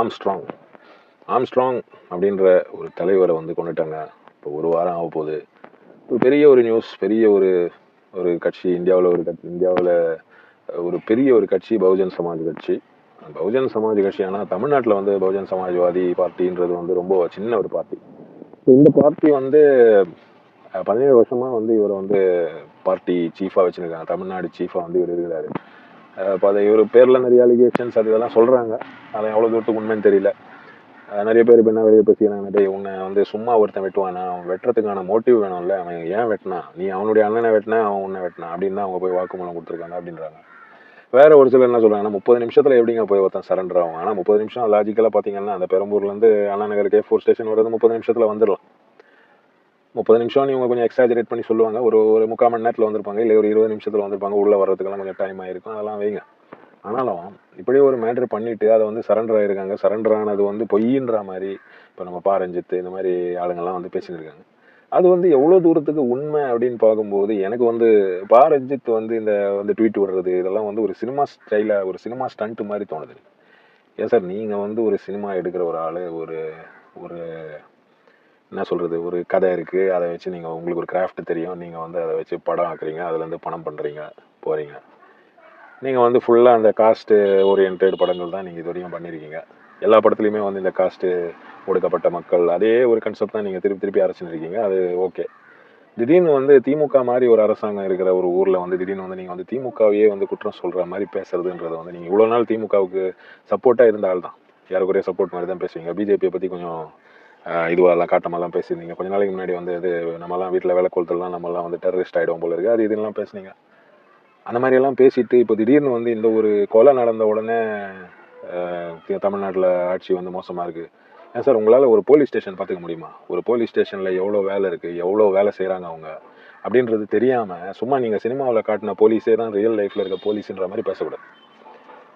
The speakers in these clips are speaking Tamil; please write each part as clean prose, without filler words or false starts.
ஆம்ஸ்ட்ராங் ஆம்ஸ்ட்ராங் அப்படின்ற ஒரு தலைவரை வந்து கொண்டுட்டாங்க. இப்போ ஒரு வாரம் ஆக போகுது. ஒரு பெரிய ஒரு நியூஸ், பெரிய ஒரு ஒரு கட்சி இந்தியாவில் ஒரு பெரிய ஒரு கட்சி பகுஜன் சமாஜ் கட்சி. பகுஜன் சமாஜ் கட்சி ஆனால் தமிழ்நாட்டில் வந்து பகுஜன் சமாஜ்வாதி பார்ட்டின்றது வந்து ரொம்ப சின்ன ஒரு பார்ட்டி. இந்த பார்ட்டி வந்து 17 வருஷமா வந்து இவர் வந்து பார்ட்டி சீஃபாக வச்சுருக்காங்க. தமிழ்நாடு சீஃபாக வந்து இவர் இருக்கிறாரு. இப்போ அதை இவர் பேரில் நிறைய அலிகேஷன்ஸ் அது இதெல்லாம் சொல்கிறாங்க. அதை எவ்வளோ தூரத்துக்கு உண்மைன்னு தெரியல. நிறைய பேர் இப்போ என்ன வெளியே பேசிக்கிறாங்க, உன்னை வந்து சும்மா ஒருத்தன் வெட்டுவானா, அவன் வெட்டுறதுக்கான மோட்டிவ் வேணும்ல, அவன் ஏன் வெட்டினா, நீ அவனுடைய அண்ணனை வெட்டினா அவன் உன்னை வெட்டினா அப்படின்னு தான் அவங்க போய் வாக்குமூலம் கொடுத்துருக்காங்க அப்படின்றாங்க. வேற ஒரு சிலர் என்ன சொல்றாங்கன்னா 30 நிமிஷத்துல எப்படிங்க போய் ஒருத்தன் சரண்டர் ஆகும். ஆனால் 30 நிமிஷம் லாஜிக்கலாக பார்த்தீங்கன்னா அந்த பெரம்பூர்லேருந்து அண்ணா நகர் K4 ஸ்டேஷன் வர்றது 30 நிமிஷத்தில் வந்துடலாம். 30 நிமிஷம் இவங்க கொஞ்சம் எக்ஸாஜரேட் பண்ணி சொல்லுவாங்க. ஒரு 3/4 மணி நேரத்தில் வந்திருப்பாங்க, இல்லை ஒரு 20 நிமிஷத்தில் வந்திருப்பாங்க. உள்ளே வர்றதுக்கெல்லாம் கொஞ்சம் டைம் ஆயிருக்கும், அதெல்லாம் வைங்க. ஆனாலும் இப்படி ஒரு மேட்ரு பண்ணிட்டு அதை வந்து சரண்டர் ஆயிருக்காங்க. சரண்டர் ஆனது வந்து பொய்ன்ற மாதிரி இப்போ நம்ம ரஞ்சித் இந்த மாதிரி ஆளுங்கள்லாம் வந்து பேசிட்டு இருக்காங்க. அது வந்து எவ்வளோ தூரத்துக்கு உண்மை அப்படின்னு பார்க்கும்போது எனக்கு வந்து ரஞ்சித் வந்து இந்த வந்து ட்வீட் விடுறது இதெல்லாம் வந்து ஒரு சினிமா ஸ்டைலாக ஒரு சினிமா ஸ்டண்ட் மாதிரி தோணுது. ஏன் சார், நீங்கள் வந்து ஒரு சினிமா எடுக்கிற ஒரு ஆள், ஒரு ஒரு என்ன சொல்கிறது, ஒரு கதை இருக்குது, அதை வச்சு நீங்கள் உங்களுக்கு ஒரு கிராஃப்ட் தெரியும், நீங்கள் வந்து அதை வச்சு படம் ஆக்குறீங்க, அதுலேருந்து பணம் பண்ணுறீங்க போகிறீங்க. நீங்கள் வந்து ஃபுல்லாக அந்த காஸ்ட்டு ஓரியன்ட் படங்கள் தான் நீங்கள் இது வரைக்கும் பண்ணியிருக்கீங்க. எல்லா படத்துலையுமே வந்து இந்த காஸ்ட்டு ஒடுக்கப்பட்ட மக்கள் அதே ஒரு கன்செப்ட் தான் நீங்கள் திருப்பி அரைச்சிருக்கீங்க. அது ஓகே. திடீர்னு வந்து திமுக மாதிரி ஒரு அரசாங்கம் இருக்கிற ஒரு ஊரில் வந்து திடீர்னு வந்து நீங்கள் வந்து திமுகவையே வந்து குற்றம் சொல்கிற மாதிரி பேசுறதுன்றது வந்து நீங்கள் இவ்வளோ நாள் திமுகவுக்கு சப்போர்ட்டாக இருந்த ஆள் தான், யாருக்குறைய சப்போர்ட் மாதிரி தான் பேசுவீங்க. பிஜேபியை பற்றி கொஞ்சம் இதுவாகலாம் காட்டமெல்லாம் பேசியிருந்தீங்க. கொஞ்ச நாளைக்கு முன்னாடி வந்து இது நம்மலாம் வீட்டில் வேலை கொளுத்தலாம், நம்மலாம் வந்து டெரரிஸ்ட் ஆகிடும் போல இருக்குது, அது இதெல்லாம் பேசுனீங்க. அந்த மாதிரியெல்லாம் பேசிட்டு இப்போ திடீர்னு வந்து இந்த ஒரு கொலை நடந்த உடனே தமிழ்நாட்டில் ஆட்சி வந்து மோசமாக இருக்குது. ஏன் சார், உங்களால் ஒரு போலீஸ் ஸ்டேஷன் பார்த்துக்க முடியுமா? ஒரு போலீஸ் ஸ்டேஷனில் எவ்வளோ வேலை இருக்குது, எவ்வளோ வேலை செய்கிறாங்க அவங்க அப்படின்றது தெரியாமல் சும்மா நீங்கள் சினிமாவில் காட்டின போலீஸே தான் ரியல் லைஃப்பில் இருக்க போலீஸுன்ற மாதிரி பேசக்கூடாது.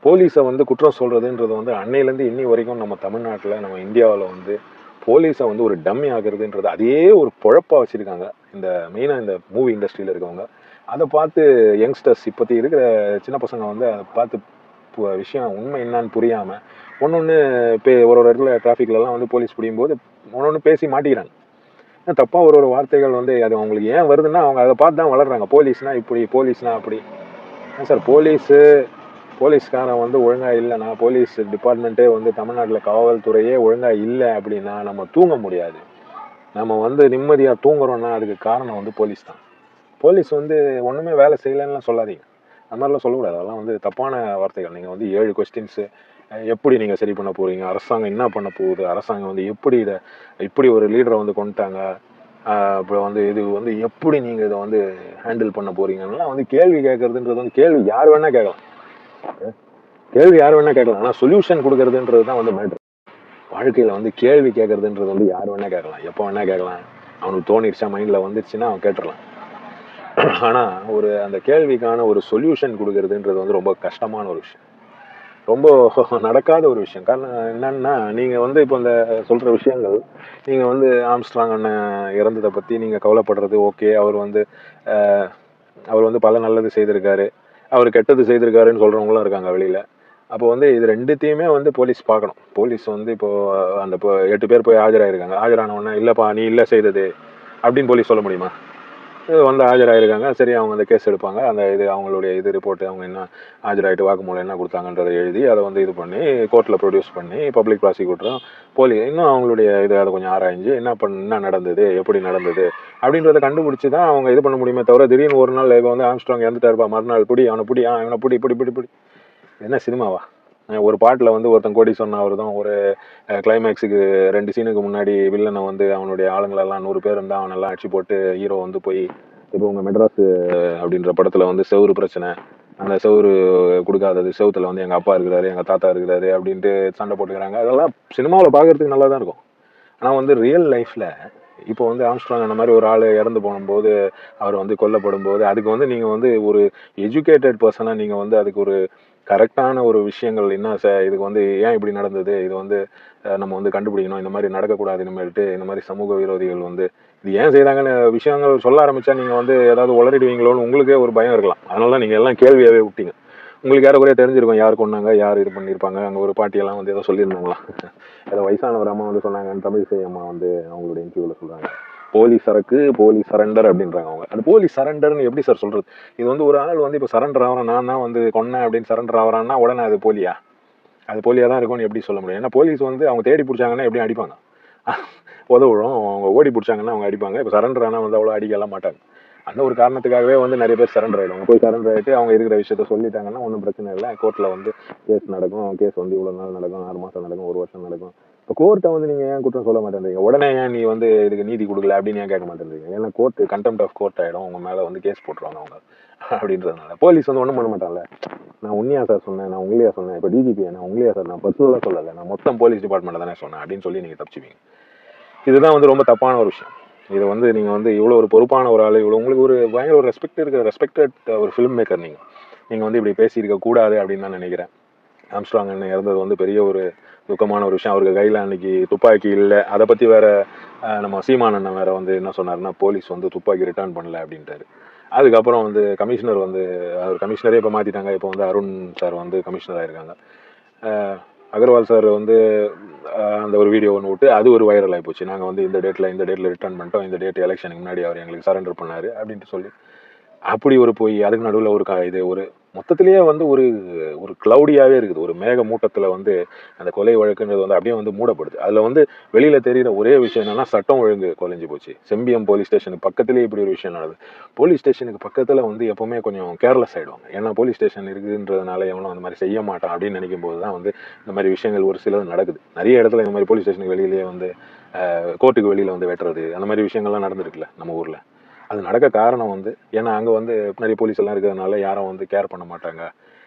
போலீஸை வந்து குற்றம் சொல்கிறதுன்றது வந்து அன்னையிலேருந்து இன்னி வரைக்கும் நம்ம தமிழ்நாட்டில் நம்ம இந்தியாவில் வந்து போலீஸை வந்து ஒரு டம்மி ஆகுறதுன்றது அதே ஒரு பொழப்பாக வச்சுருக்காங்க இந்த மெயினாக இந்த மூவி இண்டஸ்ட்ரியில் இருக்கவங்க. அதை பார்த்து யங்ஸ்டர்ஸ் இப்போத்தி இருக்கிற சின்ன பசங்க வந்து அதை பார்த்து விஷயம் உண்மை என்னான்னு புரியாமல் ஒன்று ஒரு இடத்துல டிராஃபிக்லலாம் வந்து போலீஸ் பிடிக்கும்போது ஒன்று பேசி மாட்டிக்கிறாங்க. தப்பாக ஒரு வார்த்தைகள் வந்து அது அவங்களுக்கு ஏன் வருதுன்னா அவங்க அதை பார்த்து தான் வளர்றாங்க. போலீஸ்னா இப்படி, போலீஸ்னா அப்படி. சார், போலீஸ்காரன் வந்து ஒழுங்காக இல்லைன்னா, போலீஸ் டிபார்ட்மெண்ட்டே வந்து தமிழ்நாட்டில் காவல்துறையே ஒழுங்காக இல்லை அப்படின்னா நம்ம தூங்க முடியாது. நம்ம வந்து நிம்மதியாக தூங்குறோன்னா அதுக்கு காரணம் வந்து போலீஸ் தான். போலீஸ் வந்து ஒன்றுமே வேலை செய்யலைன்னு சொல்லாதீங்க, அந்த மாதிரிலாம் சொல்லக்கூடாது. அதெல்லாம் வந்து தப்பான வார்த்தைகள். நீங்கள் வந்து 7 கொஸ்டின்ஸு எப்படி நீங்கள் சரி பண்ண போகிறீங்க, அரசாங்கம் என்ன பண்ண போகுது, அரசாங்கம் வந்து எப்படி இப்படி ஒரு லீடரை வந்து கொண்டுட்டாங்க, அப்புறம் வந்து இது வந்து எப்படி நீங்கள் இதை வந்து ஹேண்டில் பண்ண போகிறீங்கன்னா வந்து கேள்வி கேட்குறதுன்றது வந்து கேள்வி யார் வேணால் கேட்கலாம். ஆனால் சொல்யூஷன் கொடுக்கறதுன்றது தான் வந்து மேட்ரு. வாழ்க்கையில் வந்து கேள்வி கேட்கறதுன்றது வந்து யார் வேணால் கேட்கலாம், எப்போ வேணால் கேட்கலாம். அவனுக்கு தோணிடுச்சா, மைண்டில் வந்துடுச்சுன்னா அவன் கேட்டுடலாம். ஆனால் அந்த கேள்விக்கான ஒரு சொல்யூஷன் கொடுக்கறதுன்றது வந்து ரொம்ப கஷ்டமான ஒரு விஷயம், ரொம்ப நடக்காத ஒரு விஷயம். காரணம் என்னன்னா, நீங்கள் வந்து இப்போ இந்த சொல்கிற விஷயங்கள், நீங்கள் வந்து ஆம்ஸ்ட்ராங் அண்ணன் இறந்ததை பற்றி நீங்கள் கவலைப்படுறது ஓகே. அவர் வந்து பல நல்லது செய்திருக்காரு, அவர் கெட்டது செய்திருக்காருன்னு சொல்கிறவங்களும் இருக்காங்க வெளியில். அப்போ வந்து இது ரெண்டுத்தையுமே வந்து போலீஸ் பார்க்கணும். போலீஸ் வந்து இப்போது அந்த 8 பேர் போய் ஆஜராயிருக்காங்க. ஆஜரானவுடனே இல்லைப்பா நீ இல்லை செய்தது அப்படின்னு போலீஸ் சொல்ல முடியுமா? வந்து ஆஜராயிருக்காங்க, சரி அவங்க அந்த கேஸ் எடுப்பாங்க. அந்த அவங்களுடைய ரிப்போர்ட்டு அவங்க என்ன ஆஜராகிட்டு வாக்குமூலம் என்ன கொடுத்தாங்கன்றதை எழுதி அதை வந்து இது பண்ணி கோர்ட்டில் ப்ரொடியூஸ் பண்ணி பப்ளிக் ப்ராசிக்யூட்டரும் இன்னும் அவங்களுடைய அதை கொஞ்சம் ஆராய்ஞ்சு என்ன நடந்தது, எப்படி நடந்தது அப்படின்றத கண்டுபிடிச்சி தான் அவங்க இது பண்ண முடியுமே தவிர திடீர்னு ஒரு நாள் இப்போ வந்து ஆம்ஸ்ட்ராங் இறந்துட்டாருப்பா, மறுநாள் அவனை பிடி இவனை பிடி என்ன சினிமாவா? ஒரு பாட்டில் வந்து ஒருத்தன் கோடி சொன்ன அவர் தான் ஒரு கிளைமேக்ஸுக்கு 2 சீனுக்கு முன்னாடி வில்லனை வந்து அவனுடைய ஆளுங்களெல்லாம் 100 பேர் இருந்தால் அவனெல்லாம் அடிச்சு போட்டு ஹீரோ வந்து போய் இப்போ உங்கள் மெட்ராஸ் அப்படின்ற படத்தில் வந்து செவுறு பிரச்சனை, அந்த செவுறு கொடுக்காதது, செவுத்தில் வந்து எங்கள் அப்பா இருக்கிறாரு, எங்கள் தாத்தா இருக்கிறாரு அப்படின்ட்டு சண்டை போட்டுக்கிறாங்க. அதெல்லாம் சினிமாவில் பார்க்குறதுக்கு நல்லா தான் இருக்கும். ஆனால் வந்து ரியல் லைஃப்பில் இப்போ வந்து ஆம்ஸ்ட்ராங் அந்த மாதிரி ஒரு ஆள் இறந்து போகும்போது, அவர் வந்து கொல்லப்படும் போது அதுக்கு வந்து நீங்கள் வந்து ஒரு எஜுகேட்டட் பர்சனாக நீங்கள் வந்து அதுக்கு ஒரு கரெக்டான ஒரு விஷயங்கள் என்ன இதுக்கு வந்து ஏன் இப்படி நடந்தது, இது வந்து நம்ம வந்து கண்டுபிடிக்கணும், இந்த மாதிரி நடக்கக்கூடாது, இனிமேல்ட்டு இந்த மாதிரி சமூக விரோதிகள் வந்து இது ஏன் செய்கிறாங்கன்னு விஷயங்கள் சொல்ல ஆரம்பித்தா நீங்கள் வந்து ஏதாவது உளறிடுவீங்களோன்னு உங்களுக்கே ஒரு பயம் இருக்கலாம். அதனால தான் நீங்கள் எல்லாம் கேள்வியாகவே விட்டீங்க. உங்களுக்கு யாரை தெரிஞ்சிருக்கும், யார் கொண்டாங்க, யார் இது பண்ணியிருப்பாங்க. அங்கே ஒரு பாட்டியெல்லாம் வந்து ஏதோ சொல்லியிருந்தாங்களாம். ஏதோ வயசான ஒரு அம்மா வந்து சொன்னாங்கன்னு தமிழிசை அம்மா வந்து அவங்களுடைய இன்டர்வியூவில் சொல்கிறாங்க. போலீஸ் சரக்கு, போலீஸ் சரண்டர் அப்படின்றாங்க அவங்க. அந்த போலீஸ் சரண்டர்னு எப்படி சார் சொல்கிறது? இது வந்து ஒரு ஆள் வந்து இப்போ சரண்டர் ஆகிறான், நான் தான் வந்து கொன்னேன் அப்படின்னு சரண்டர் ஆகிறான்னா உடனே அது போலியா? அது போலியாக தான் இருக்கும்னு எப்படி சொல்ல முடியும்? ஏன்னா போலீஸ் வந்து அவங்க தேடி பிடிச்சாங்கன்னா எப்படி அடிப்பாங்க? உதவுடும். அவங்க ஓடி பிடிச்சாங்கன்னா அவங்க அடிப்பாங்க. இப்போ சரண்டர் ஆனால் வந்து அவ்வளோ அடிக்கலாம் மாட்டாங்க. அந்த ஒரு காரணத்துக்காகவே வந்து நிறைய பேர் சரண்டர் ஆகிடுவாங்க. போய் சரண்டர் ஆகிட்டு அவங்க இருக்கிற விஷயத்த சொல்லிட்டாங்கன்னா ஒன்றும் பிரச்சனை இல்லை. கோர்ட்டில் வந்து கேஸ் நடக்கும். கேஸ் வந்து இவ்வளோ நாள் நடக்கும், 6 மாதம் நடக்கும், 1 வருஷம் நடக்கும். இப்போ கோர்ட்டை வந்து நீங்கள் ஏன் குற்றம் சொல்ல மாட்டேன்றீங்க? உடனே ஏன் நீ வந்து இதுக்கு நீதி கொடுக்கல அப்படின்னு ஏன் கேட்க மாட்டேன்றீங்க? ஏன்னா கோர்ட்டு கண்டெம்ட் ஆஃப் கோர்ட் ஆகிடும். உங்கள் மேலே வந்து கேஸ் போட்டுருவாங்க அவங்க அப்படின்றதுனால. போலீஸ் வந்து ஒன்றும் பண்ண மாட்டாங்கல்ல. நான் உண்மையா சார் சொன்னேன், நான் உங்களையா சொன்னேன், இப்போ டிஜிபி நான் உங்களையா சார், நான் பர்சனலாக சொல்லலை, நான் மொத்தம் போலீஸ் டிபார்ட்மெண்ட் தானே சொன்னேன் அப்படின்னு சொல்லி நீங்கள் தப்பிச்சுவீங்க. இதுதான் வந்து ரொம்ப தப்பான ஒரு விஷயம். இதை வந்து நீங்கள் வந்து இவ்வளோ ஒரு பொறுப்பான ஒரு ஆள், இவ்வளோ உங்களுக்கு ஒரு பயங்கர ஒரு ரெஸ்பெக்டட் ஒரு ஃபிலிம் மேக்கர் நீங்கள் வந்து இப்படி பேசியிருக்க கூடாது அப்படின்னு தான் நினைக்கிறேன். ஆம்ஸ்ட்ராங் அண்ணன் இறந்தது வந்து பெரிய ஒரு துக்கமான ஒரு விஷயம். அவருக்கு கையில் அன்னைக்கு துப்பாக்கி இல்லை. அதை பற்றி வேற நம்ம சீமான் அண்ணன் வேற வந்து என்ன சொன்னார்னா, போலீஸ் வந்து துப்பாக்கி ரிட்டர்ன் பண்ணல அப்படின்ட்டாரு. அதுக்கப்புறம் வந்து கமிஷனர் வந்து அவர் கமிஷனரே இப்போ மாற்றிட்டாங்க. இப்போ வந்து அருண் சார் வந்து கமிஷனர் ஆயிருக்காங்க. அகர்வால் சார் வந்து அந்த ஒரு வீடியோ ஒன்று விட்டு அது ஒரு வைரல் ஆகி போச்சு. நாங்கள் வந்து இந்த டேட்டில் ரிட்டர்ன் பண்ணிட்டோம், இந்த டேட் எலெக்ஷனுக்கு முன்னாடி அவர் எங்களுக்கு சரண்டர் பண்ணார் அப்படின்ட்டு சொல்லி அப்படி ஒரு போய் அதுக்கு நடுவில் ஒரு இது ஒரு மொத்தத்திலேயே வந்து ஒரு ஒரு கிளவுடியாகவே இருக்குது. ஒரு மேக மூட்டத்தில் வந்து அந்த கொலை வழக்குன்றது வந்து அப்படியே வந்து மூடப்படுது. அதில் வந்து வெளியில் தெரிகிற ஒரே விஷயம் என்னன்னா, சட்டம் ஒழுங்கு குலைஞ்சி போச்சு. செம்பியம் போலீஸ் ஸ்டேஷனுக்கு பக்கத்துலேயே இப்படி ஒரு விஷயம் நடக்குது. போலீஸ் ஸ்டேஷனுக்கு பக்கத்தில் வந்து எப்போவுமே கொஞ்சம் கேர்லெஸ் ஆகிடுவாங்க. ஏன்னா போலீஸ் ஸ்டேஷன் இருக்குன்றதுனால எவனும் அந்த மாதிரி செய்ய மாட்டான் அப்படின்னு நினைக்கும் போது தான் வந்து இந்த மாதிரி விஷயங்கள் ஒரு சிலது நடக்குது. நிறைய இடத்துல இந்த மாதிரி போலீஸ் ஸ்டேஷனுக்கு வெளியிலேயே வந்து கோர்ட்டுக்கு வெளியில் வந்து வெட்டுறது, அந்த மாதிரி விஷயங்கள்லாம் நடந்துருக்குல்ல நம்ம ஊரில். அது நடக்க காரணம் வந்து ஏன்னா அங்கே வந்து நிறைய போலீஸ் எல்லாம் இருக்கிறதுனால யாரும் வந்து கேர் பண்ண மாட்டாங்க,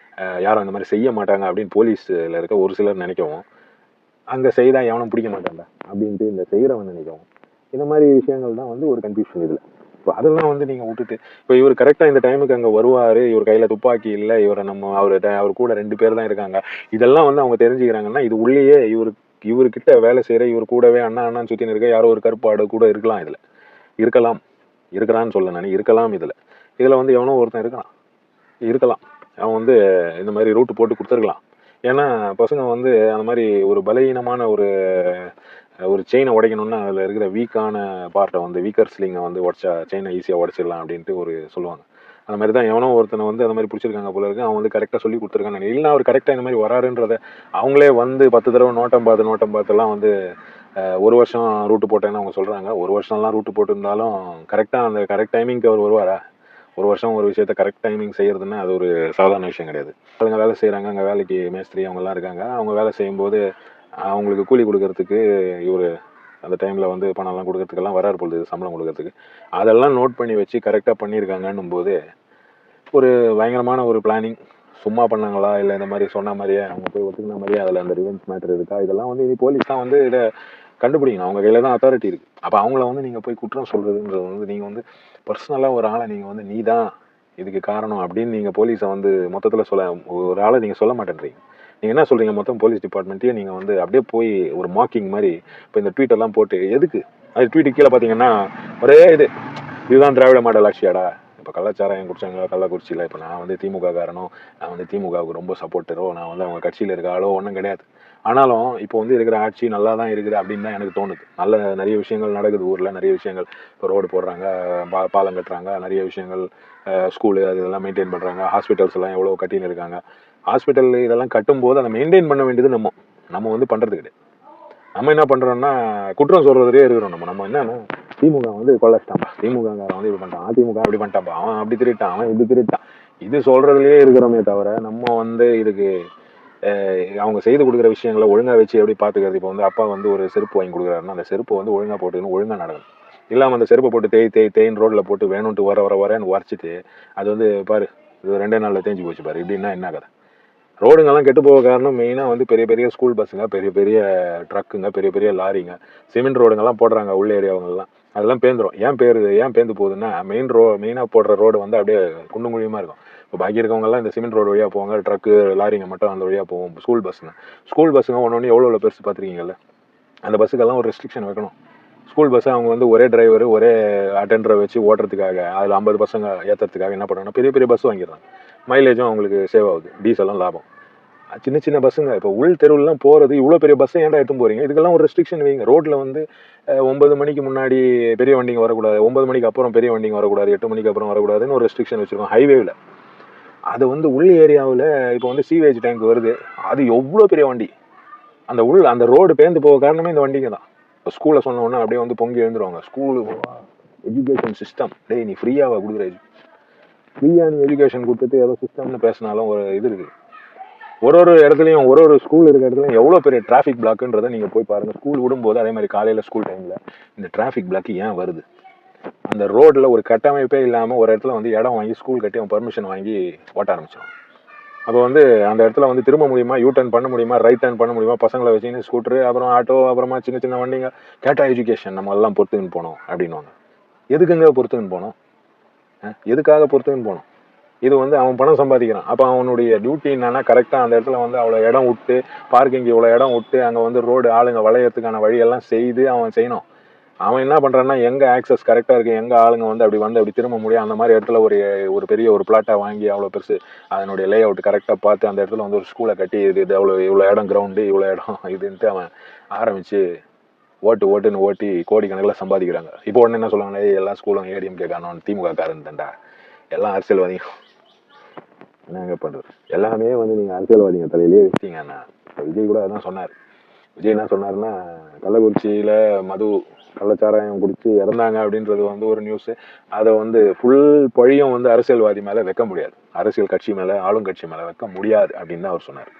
யாரும் அந்த மாதிரி செய்ய மாட்டாங்க அப்படின்னு போலீஸில் இருக்க ஒரு சிலர் நினைக்கவும், அங்கே செய்தால் எவனும் பிடிக்க மாட்டாங்க அப்படின்ட்டு இந்த செய்கிறவன் நினைக்கவும், இந்த மாதிரி விஷயங்கள் தான் வந்து ஒரு கன்ஃபியூஷன் இதில். இப்போ அதெல்லாம் வந்து நீங்கள் விட்டுட்டு இப்போ இவர் கரெக்டாக இந்த டைமுக்கு அங்கே வருவார், இவர் கையில் துப்பாக்கி இல்லை, இவரை நம்ம அவர் கூட 2 பேர் தான் இருக்காங்க, இதெல்லாம் வந்து அவங்க தெரிஞ்சுக்கிறாங்கன்னா இது உள்ளேயே இவர்கிட்ட வேலை செய்கிற இவர் கூடவே அண்ணான்னு சுற்றின்னு இருக்க யாரோ ஒரு கருப்பாடு கூட இருக்கலாம். இதில் இருக்கிறான்னு சொல்ல நான் இருக்கலாம். இதில் வந்து எவனோ ஒருத்தன் இருக்கலாம். அவன் வந்து இந்த மாதிரி ரூட்டு போட்டு கொடுத்துருக்கலாம். ஏன்னா பசங்க வந்து அந்த மாதிரி ஒரு பலவீனமான ஒரு செயினை உடைக்கணும்னா அதில் இருக்கிற வீக்கான பார்ட்டை வந்து வீக்கர் ஸ்லிங்கை வந்து உடச்சா செயினை ஈஸியாக உடச்சிடலாம் அப்படின்ட்டு சொல்லுவாங்க. அந்த மாதிரி தான் எவனோ ஒருத்தனை வந்து அந்த மாதிரி பிடிச்சிருக்காங்க போல இருக்கு. அவன் வந்து கரெக்டாக சொல்லி கொடுத்துருக்காங்க. இல்லைன்னா அவர் கரெக்டாக இந்த மாதிரி வராருன்றதை அவங்களே வந்து 10 தடவை நோட்டம் பார்த்துலாம் வந்து 1 வருஷம் ரூட்டு போட்டேன்னு அவங்க சொல்கிறாங்க. 1 வருஷம்லாம் ரூட்டு போட்டிருந்தாலும் கரெக்டாக அந்த கரெக்ட் டைமிங்க்கு அவர் வருவாரா? 1 வருஷம் ஒரு விஷயத்த கரெக்ட் டைமிங் செய்யறதுன்னா அது ஒரு சாதாரண விஷயம் கிடையாது. அவங்க வேலை செய்கிறாங்க, அங்கே வேலைக்கு மேஸ்திரி அவங்கெல்லாம் இருக்காங்க. அவங்க வேலை செய்யும்போது அவங்களுக்கு கூலி கொடுக்கறதுக்கு இவர் அந்த டைமில் வந்து பணம்லாம் கொடுக்கறதுக்கெல்லாம் வராரு பொழுது சம்பளம் கொடுக்கறதுக்கு. அதெல்லாம் நோட் பண்ணி வச்சு கரெக்டாக பண்ணியிருக்காங்கன்னும் போது ஒரு பயங்கரமான ஒரு பிளானிங். சும்மா பண்ணாங்களா, இல்லை இந்த மாதிரி சொன்ன மாதிரியே அவங்க போய் ஒத்துக்கின மாதிரியே அதில் அந்த ரிவெஞ்ச் மேட்டர் இருக்கா? இதெல்லாம் வந்து இனி போலீஸ் தான் வந்து இதை கண்டுபிடிக்கணும். அவங்க கையில் தான் அத்தாரிட்டி இருக்குது. அப்போ அவங்கள வந்து நீங்கள் போய் குற்றம் சொல்கிறதுன்றது வந்து நீங்கள் வந்து பர்சனலாக ஒரு ஆளை நீங்கள் வந்து நீ தான் இதுக்கு காரணம் அப்படின்னு நீங்கள் போலீஸை வந்து மொத்தத்தில் ஒரு ஆளை நீங்கள் சொல்ல மாட்டேன்றீங்க. நீங்கள் என்ன சொல்கிறீங்க, மொத்தம் போலீஸ் டிபார்ட்மெண்ட்டையே நீங்கள் வந்து அப்படியே போய் ஒரு மாக்கிங் மாதிரி இப்போ இந்த ட்வீட்டெல்லாம் போட்டு எதுக்கு? அது ட்வீட்டு கீழே பார்த்தீங்கன்னா ஒரே இதுதான் திராவிட மாடல் ஆட்சியாடா. இப்போ கள்ளச்சாராயம் குடிச்சாங்க, கள்ளக்குறிச்சியில் இப்போ நான் வந்து திமுக காரனோ, நான் வந்து திமுகவுக்கு ரொம்ப சப்போர்ட்டரோ, நான் வந்து அவங்க கட்சியில் இருக்க ஆளோ ஒன்றும் கிடையாது. ஆனாலும் இப்போ வந்து இருக்கிற ஆட்சி நல்லா தான் இருக்குது அப்படின்னு தான் எனக்கு தோணுது. நிறைய விஷயங்கள் நடக்குது ஊரில். நிறைய விஷயங்கள் இப்போ ரோடு போடுறாங்க, பாலம் கட்டுறாங்க, நிறைய விஷயங்கள் ஸ்கூலு அது இதெல்லாம் மெயின்டைன் பண்ணுறாங்க. ஹாஸ்பிட்டல்ஸ் எல்லாம் எவ்வளோ கட்டின்னு இருக்காங்க. ஹாஸ்பிட்டல் இதெல்லாம் கட்டும்போது அதை மெயின்டைன் பண்ண வேண்டியது நம்ம வந்து பண்ணுறது கிடையாது. நம்ம என்ன பண்ணுறோம்னா குற்றம் சொல்கிறதுலே இருக்கிறோம். நம்ம என்னன்னா திமுக வந்து கொள்ளச்சிட்டான்பா, திமுககாரன் வந்து இப்படி பண்ணிட்டான், அதிமுக அப்படி பண்ணிட்டான்பா, அவன் அப்படி திருட்டான், அவன் இப்படி திருட்டான், இது சொல்கிறதுலே இருக்கிறோமே தவிர நம்ம வந்து இதுக்கு அவங்க செய்து கொடுக்குற விஷயங்களை ஒழுங்காக வச்சு எப்படி பார்த்துக்கிறது. இப்போ வந்து அப்பா வந்து ஒரு செருப்பு வாங்கி கொடுக்குறாருன்னா அந்த செருப்பை வந்து ஒழுங்காக போட்டுக்கணும், ஒழுங்காக நடக்கணும். இல்லாமல் அந்த செருப்பை போட்டு தேய்ன்னு ரோட்டில் போட்டு வேணும்ட்டு வரேன்னு உரைச்சிட்டு அது வந்து பாரு இது 2 நாளில் தேஞ்சு போச்சு பாரு, இப்படின்னா என்ன கதை? ரோடுங்கெல்லாம் கெட்டு போக காரணம் மெயினாக வந்து பெரிய பெரிய ஸ்கூல் பஸ்ஸுங்க, பெரிய பெரிய ட்ரக்குங்க, பெரிய பெரிய லாரிங்க, சிமெண்ட் ரோடுங்கெல்லாம் போடுறாங்க உள்ள ஏரியாவங்கெல்லாம். அதெல்லாம் பேந்துடும். ஏன் பேந்து போகுதுன்னா மெயினாக போடுற ரோடு வந்து அப்படியே குண்டும் குழியுமா இருக்கும். இப்போ பாக்கி இருக்கவங்கலாம் இந்த சிமெண்ட் ரோடு வழியாக போவாங்க, ட்ரக்கு லாரிங்க மட்டும் அந்த வழியாக போவோம். ஸ்கூல் பஸ்ஸுங்க ஒன்று எவ்வளோ பெருசு பார்த்துருக்கீங்கல்ல. அந்த பஸ்ஸுக்கெல்லாம் ஒரு ரெஸ்ட்ரிக்ஷன் வைக்கணும். ஸ்கூல் பஸ்ஸை அவங்க வந்து ஒரே டிரைவர் ஒரே அட்டெண்டரை வச்சு ஓட்டுறதுக்காக அதில் 50 பசங்க ஏற்றுறதுக்காக என்ன பண்ணுறாங்கன்னா பெரிய பெரிய பஸ் வாங்கிடுறாங்க. மைலேஜும் அவங்களுக்கு சேவ் ஆகுது, டீசலும் லாபம். சின்ன சின்ன பஸ்ஸுங்க இப்போ உள் தெருவுலாம் போகிறது, இவ்வளோ பெரிய பஸ்ஸை ஏன்டா எடுத்து போகிறீங்க? இதுக்கெல்லாம் ஒரு ரெஸ்ட்ரிக்ஷன் வைங்க. ரோட்டில் வந்து 9 மணிக்கு முன்னாடி பெரிய வண்டிங்க வரக்கூடாது, 9 மணிக்கு அப்புறம் பெரிய வண்டிங்க வரக்கூடாது, 8 மணிக்கு அப்புறம் வரக்கூடாதுன்னு ஒரு ரெஸ்ட்ரிக்ஷன் வச்சுருக்கோம் ஹைவேவில். அது வந்து உள் ஏரியாவில் இப்போ வந்து சீவேஜ் டேங்க் வருது, அது எவ்வளோ பெரிய வண்டி, அந்த ரோடு பேர்ந்து போக காரணமே இந்த வண்டிங்க தான். இப்போ ஸ்கூலில் சொன்னோன்னா அப்படியே வந்து பொங்கி எழுந்துருவாங்க. ஸ்கூலு எஜுகேஷன் சிஸ்டம், டேய் நீ ஃப்ரீயாக கொடுக்குற, ஃப்ரீயாக நீ எஜுகேஷன் கொடுத்துட்டு ஏதோ சிஸ்டம்னு பேசினாலும் ஒரு இது இருக்குது. ஒரு இடத்துலையும் ஒரு ஸ்கூல் இருக்கிற இடத்துலையும் எவ்வளோ பெரிய டிராஃபிக் பிளாக்குன்றதை நீங்கள் போய் பாருங்கள். ஸ்கூல் விடும்போது அதே மாதிரி காலையில் ஸ்கூல் டைமில் இந்த டிராஃபிக் பிளாக் ஏன் வருது? அந்த ரோட்டில் ஒரு கட்டமைப்பே இல்லாமல் ஒரு இடத்துல வந்து இடம் வாங்கி ஸ்கூல் கட்டி அவன் பர்மிஷன் வாங்கி ஓட்ட ஆரம்பிச்சிடும். அப்போ வந்து அந்த இடத்துல வந்து திரும்ப முடியுமா, யூ டர்ன் பண்ண முடியுமா, ரைட் டர்ன் பண்ண முடியுமா, பசங்களை வச்சுன்னு ஸ்கூட்ரு, அப்புறம் ஆட்டோ, அப்புறமா சின்ன சின்ன வண்டிங்க. கேட்டா எஜுகேஷன் நம்ம எல்லாம் பொறுத்துன்னு போனோம் அப்படின்வாங்க. எதுக்குங்க பொறுத்துன்னு போனோம்? எதுக்காக பொறுத்துன்னு போனோம்? இது வந்து அவன் பணம் சம்பாதிக்கிறான். அப்போ அவனுடைய டியூட்டி என்னன்னா, கரெக்டாக அந்த இடத்துல வந்து அவ்வளோ இடம் விட்டு, பார்க்கிங் இவ்வளோ இடம் விட்டு, அங்கே வந்து ரோடு ஆளுங்க வளையறதுக்கான வழியெல்லாம் செய்து அவன் செய்யணும். அவன் என்ன பண்ணுறான்னா, எங்கே ஆக்சஸ் கரெக்டாக இருக்குது, எங்கே ஆளுங்க வந்து அப்படி திரும்ப முடியும், அந்த மாதிரி இடத்துல ஒரு பெரிய ஒரு பிளாட்டாக வாங்கி அவ்வளோ பெருசு அதனுடைய லே அவுட் கரெக்டாக பார்த்து அந்த இடத்துல வந்து ஒரு ஸ்கூலை கட்டி இது இவ்வளோ இடம் கிரவுண்டு, இவ்வளோ இடம் இதுன்ட்டு அவன் ஆரம்பித்து ஓட்டுன்னு ஓட்டி கோடிக்கணக்கில் சம்பாதிக்கிறாங்க. இப்போ உடனே என்ன சொல்லுவாங்க, எல்லா ஸ்கூலும் ஏடிஎம்கே காரணம், திமுக காரன் தான்டா, எல்லாம் அரசியல்வாதிகள். என்னங்க பண்ணுறது? எல்லாமே வந்து நீங்கள் அரசியல்வாதிங்க தலையிலேயே வச்சிட்டீங்கன்னா. விஜய் கூட அதான் சொன்னார். விஜய் என்ன சொன்னார்னா, கள்ளக்குறிச்சியில் கள்ளச்சாராயம் குடிச்சு இறந்தாங்க அப்படின்றது வந்து ஒரு நியூஸு. அதை வந்து ஃபுல் பழியும் வந்து அரசியல்வாதி மேலே வைக்க முடியாது, அரசியல் கட்சி மேலே, ஆளுங்கட்சி மேலே வைக்க முடியாது அப்படின்னு தான் அவர் சொன்னார்.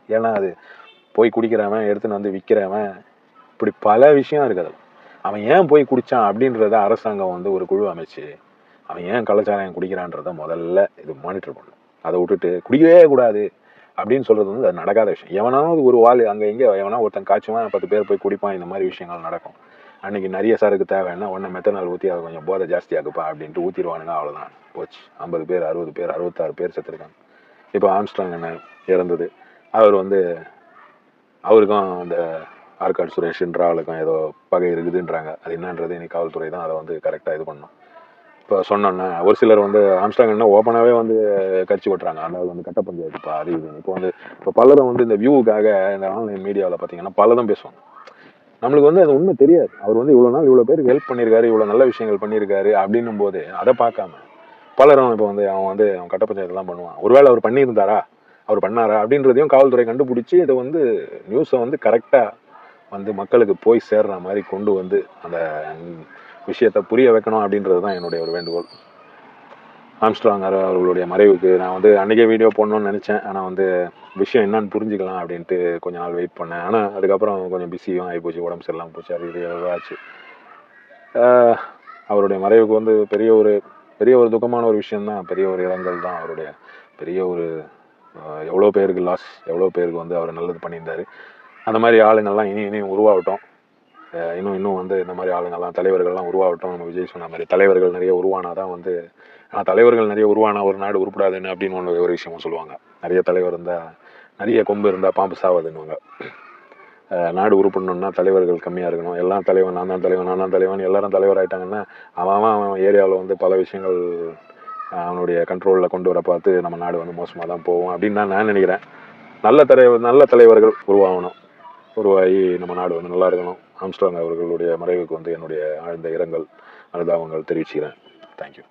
ஏன்னா அது போய் குடிக்கிறவன், எடுத்துன்னு வந்து விற்கிறவன், இப்படி பல விஷயம் இருக்குது. அவன் ஏன் போய் குடித்தான் அப்படின்றத அரசாங்கம் வந்து ஒரு குழு அமைச்சு அவன் ஏன் கள்ளச்சாராயம் குடிக்கிறான்றத முதல்ல இது மானிட்டர் பண்ணும். அதை விட்டுட்டு குடிக்கவே கூடாது அப்படின்னு சொல்கிறது வந்து அது நடக்காத விஷயம். எவனாவது ஒரு வாள் அங்கே எங்கே எவனா ஒருத்தன் காய்ச்சுவான், 10 பேர் போய் குடிப்பான், இந்த மாதிரி விஷயங்கள் நடக்கும். அன்றைக்கி நிறைய சரக்கு தேவைன்னா ஒன்று மெத்தனால் ஊற்றி அதை கொஞ்சம் போதை ஜாஸ்தியாகுப்பா அப்படின்ட்டு ஊற்றிடுவானுங்க, அவ்வளோதான் போச்சு. 50 பேர் 60 பேர் 66 பேர் செத்துருக்காங்க. இப்போ ஆம்ஸ்ட்ராங் என்ன இறந்தது, அவர் வந்து அவருக்கும் அந்த ஆற்காடு சுரேஷ்ன்ற ஆளுக்கும் ஏதோ பகை இருக்குதுன்றாங்க. அது என்னன்றது இன்னைக்கு காவல்துறை தான் அதை வந்து கரெக்டாக இது பண்ணணும். இப்போ சொன்னோன்னா ஒரு சிலர் வந்து ஆம்ஸ்ட்ராங்னா ஓப்பனாகவே வந்து கட்சி ஓட்டுறாங்க, அதாவது வந்து கட்ட பஞ்சாயத்துப்பா அது இது. இப்போ பலரும் வந்து இந்த வியூவுக்காக இந்த ஆன்லைன் மீடியாவில் பார்த்தீங்கன்னா பலரும் பேசுவாங்க. நம்மளுக்கு வந்து அது உண்மை தெரியாது. அவர் வந்து இவ்வளோ நாள் இவ்வளோ பேருக்கு ஹெல்ப் பண்ணியிருக்காரு, இவ்வளோ நல்ல விஷயங்கள் பண்ணியிருக்காரு அப்படின்னும் போது அதை பார்க்காம பலரும் இப்போ வந்து அவன் கட்ட பஞ்சாயத்துலாம் பண்ணுவான். ஒருவேளை அவர் பண்ணியிருந்தாரா, அவர் பண்ணாரா அப்படின்றதையும் காவல்துறை கண்டுபிடிச்சி இதை வந்து நியூஸை வந்து கரெக்டாக வந்து மக்களுக்கு போய் சேர்ற மாதிரி கொண்டு வந்து அந்த விஷயத்தை புரிய வைக்கணும் அப்படின்றது தான் என்னுடைய ஒரு வேண்டுகோள். ஆம்ஸ்ட்ராங் அவர்களுடைய மறைவுக்கு நான் வந்து அன்றைக்கே வீடியோ போடணும்னு நினச்சேன். ஆனால் வந்து விஷயம் என்னன்னு புரிஞ்சுக்கலாம் அப்படின்ட்டு கொஞ்ச நாள் வெயிட் பண்ணேன். ஆனால் அதுக்கப்புறம் கொஞ்சம் பிஸியும் ஆகிப்போச்சு, உடம்பு சரியில்லாமல் போச்சு, அது இது ஆச்சு. அவருடைய மறைவுக்கு வந்து பெரிய ஒரு துக்கமான ஒரு விஷயந்தான், பெரிய ஒரு இரங்கல் தான். அவருடைய பெரிய ஒரு எவ்வளோ பேருக்கு லாஸ், எவ்வளோ பேருக்கு வந்து அவர் நல்லது பண்ணியிருந்தார். அந்த மாதிரி ஆளுங்கள்லாம் இனியும் உருவாகட்டும். இன்னும் வந்து இந்த மாதிரி ஆளுங்கள்லாம் தலைவர்கள்லாம் உருவாகட்டும். நம்ம விஜய் சொன்ன மாதிரி தலைவர்கள் நிறைய உருவானாதான் வந்து, ஆனால் தலைவர்கள் நிறைய உருவானா ஒரு நாடு உருப்படாதுன்னு அப்படின்னு ஒரு விஷயமும் சொல்லுவாங்க. நிறைய தலைவர் இருந்தால், நிறைய கொம்பு இருந்தால் பாம்பு சாவாதுன்னுவாங்க. நாடு உருப்படணும்னா தலைவர்கள் கம்மியாக இருக்கணும். எல்லாம் தலைவன், நான் தான் தலைவன் எல்லாரும் தலைவர் ஆகிட்டாங்கன்னா அவன் ஏரியாவில் வந்து பல விஷயங்கள் அவனுடைய கண்ட்ரோலில் கொண்டு வர பார்த்து நம்ம நாடு வந்து மோசமாக தான் போகும் அப்படின்னு தான் நான் நினைக்கிறேன். நல்ல தலைவர்கள் உருவாகி நம்ம நாடு வந்து நல்லா இருக்கணும். ஆம்ஸ்ட்ராங் அவர்களுடைய மறைவுக்கு வந்து என்னுடைய ஆழ்ந்த இரங்கல் அனுதாபங்கள் தெரிவிச்சுக்கிறேன். தேங்க்யூ.